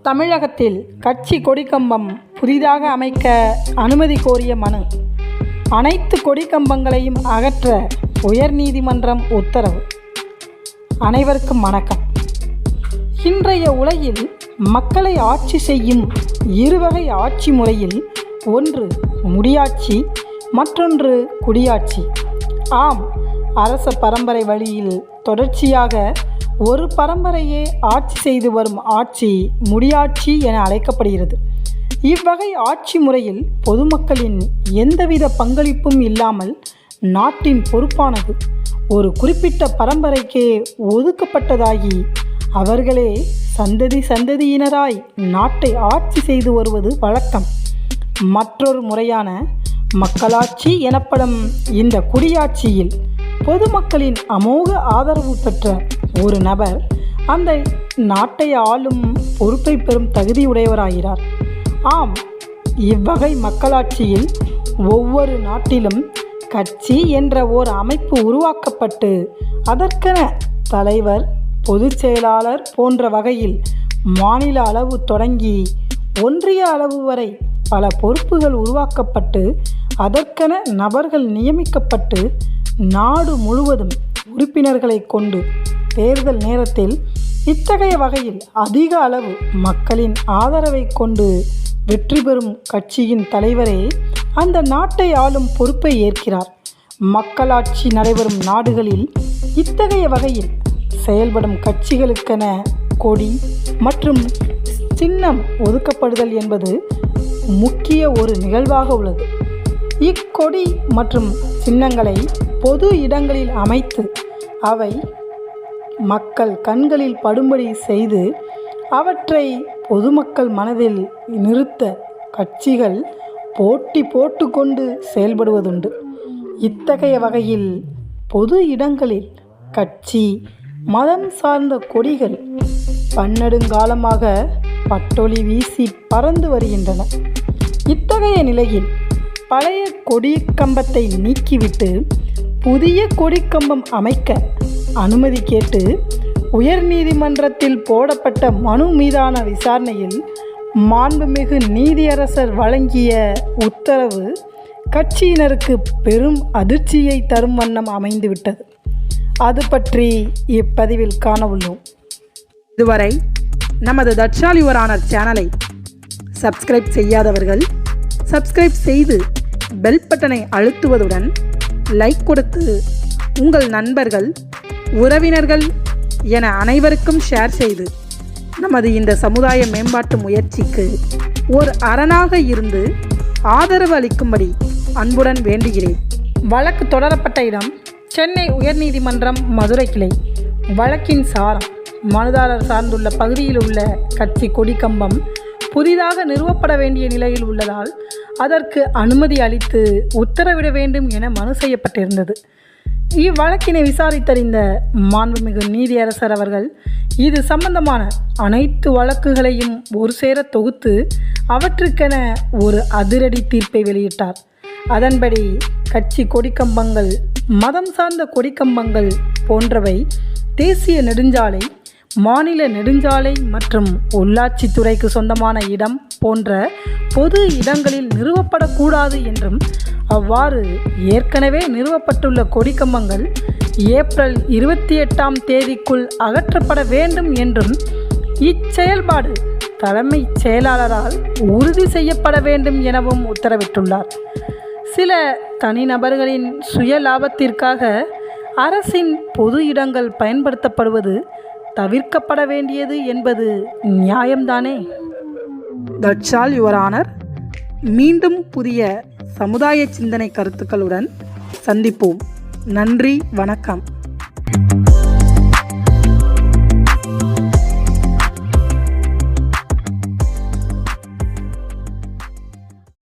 தமிழகத்தில் கட்சி கொடிக்கம்பம் புதிதாக அமைக்க அனுமதி கோரிய மனு. அனைத்து கொடிக்கம்பங்களையும் அகற்ற உயர்நீதிமன்றம் உத்தரவு. அனைவருக்கும் வணக்கம். இன்றைய உலகில் மக்களை ஆட்சி செய்யும் இருவகை ஆட்சி முறையில் ஒன்று முடியாட்சி, மற்றொன்று குடியாட்சி. ஆம், அரச பரம்பரை வழியில் தொடர்ச்சியாக ஒரு பரம்பரையே ஆட்சி செய்து வரும் ஆட்சி முடியாட்சி என அழைக்கப்படுகிறது. இவ்வகை ஆட்சி முறையில் பொதுமக்களின் எந்தவித பங்களிப்பும் இல்லாமல் நாட்டின் பொறுப்பானது ஒரு குறிப்பிட்ட பரம்பரைக்கே ஒதுக்கப்பட்டதாகி அவர்களே சந்ததியினராய் நாட்டை ஆட்சி செய்து வருவது வழக்கம். மற்றொரு முறையான மக்களாட்சி எனப்படும் இந்த குடியாட்சியில் பொதுமக்களின் அமோக ஆதரவு பெற்ற ஒரு நபர் அந்த நாட்டை ஆளும் பொறுப்பை பெறும் தகுதியுடையவராகிறார். ஆம், இவ்வகை மக்களாட்சியில் ஒவ்வொரு நாட்டிலும் கட்சி என்ற ஓர் அமைப்பு உருவாக்கப்பட்டு அதற்கென தலைவர், பொதுச் செயலாளர் போன்ற வகையில் மாநில அளவு தொடங்கி ஒன்றிய அளவு வரை பல பொறுப்புகள் உருவாக்கப்பட்டு அதற்கென நபர்கள் நியமிக்கப்பட்டு நாடு முழுவதும் உறுப்பினர்களை கொண்டு தேர்தல் நேரத்தில் இத்தகைய வகையில் அதிக அளவு மக்களின் ஆதரவை கொண்டு வெற்றி பெறும் கட்சியின் தலைவரே அந்த நாட்டை ஆளும் பொறுப்பை ஏற்கிறார். மக்களாட்சி நடைபெறும் நாடுகளில் இத்தகைய வகையில் செயல்படும் கட்சிகளுக்கென கொடி மற்றும் சின்னம் ஒதுக்கப்படுதல் என்பது முக்கிய ஒரு நிகழ்வாக உள்ளது. இக்கொடி மற்றும் சின்னங்களை பொது இடங்களில் அமைத்து அவை மக்கள் கண்களில் படும்படி செய்து அவற்றை பொதுமக்கள் மனதில் நிறுத்த கட்சிகள் போட்டி போட்டுக்கொண்டு செயல்படுவதுண்டு. இத்தகைய வகையில் பொது இடங்களில் கட்சி மதம் சார்ந்த கொடிகள் பன்னெடுங்காலமாக பட்டொளி வீசி பறந்து வருகின்றன. இத்தகைய நிலையில் பழைய கொடிக்கம்பத்தை நீக்கிவிட்டு புதிய கொடிக்கம்பம் அமைக்க அனுமதி கேட்டு உயர்நீதிமன்றத்தில் போடப்பட்ட மனு மீதான விசாரணையில் மாண்புமிகு நீதியரசர் வழங்கிய உத்தரவு கட்சியினருக்கு பெரும் அதிர்ச்சியை தரும் வண்ணம் அமைந்துவிட்டது. அது பற்றி இப்பதிவில் காண உள்ளோம். இதுவரை நமது தட்சால் யுவர் ஆனர் சேனலை சப்ஸ்கிரைப் செய்யாதவர்கள் சப்ஸ்கிரைப் செய்து பெல் பட்டனை அழுத்துவதுடன் லைக் கொடுத்து உங்கள் நண்பர்கள், உறவினர்கள் என அனைவருக்கும் ஷேர் செய்து நமது இந்த சமுதாய மேம்பாட்டு முயற்சிக்கு ஒரு அரணாக இருந்து ஆதரவு அளிக்கும்படி அன்புடன் வேண்டுகிறேன். வழக்கு தொடரப்பட்ட இடம் சென்னை உயர்நீதிமன்றம் மதுரை கிளை. வழக்கின் சாரம்: மனுதாரர் சார்ந்துள்ள பகுதியில் உள்ள கட்சி கொடிக்கம்பம் புதிதாக நிறுவப்பட வேண்டிய நிலையில் உள்ளதால் அதற்கு அனுமதி அளித்து உத்தரவிட வேண்டும் என மனு செய்யப்பட்டிருந்தது. இவ்வழக்கினை விசாரித்தறிந்த மாண்புமிகு நீதியரசர் அவர்கள் இது சம்பந்தமான அனைத்து வழக்குகளையும் ஒரு சேர தொகுத்து அவற்றுக்கென ஒரு அதிரடி தீர்ப்பை வெளியிட்டார். அதன்படி கட்சி கொடிக்கம்பங்கள், மதம் சார்ந்த கொடிக்கம்பங்கள் போன்றவை தேசிய நெடுஞ்சாலை, மாநில நெடுஞ்சாலை மற்றும் உள்ளாட்சித்துறைக்கு சொந்தமான இடம் போன்ற பொது இடங்களில் நிறுவப்படக்கூடாது என்றும், அவ்வாறு ஏற்கனவே நிறுவப்பட்டுள்ள கொடிக்கம்பங்கள் ஏப்ரல் 28ஆம் தேதிக்குள் அகற்றப்பட வேண்டும் என்றும், இச்செயல்பாடு தலைமைச் செயலாளரால் உறுதி செய்யப்பட வேண்டும் எனவும் உத்தரவிட்டுள்ளார். சில தனிநபர்களின் சுய லாபத்திற்காக அரசின் பொது இடங்கள் பயன்படுத்தப்படுவது தவிர்க்கப்பட வேண்டியது என்பது நியாயம்தானே? That's all your honour. மீண்டும் புதிய சமுதாய சிந்தனை கருத்துக்களுடன் சந்திப்போம். நன்றி, வணக்கம்.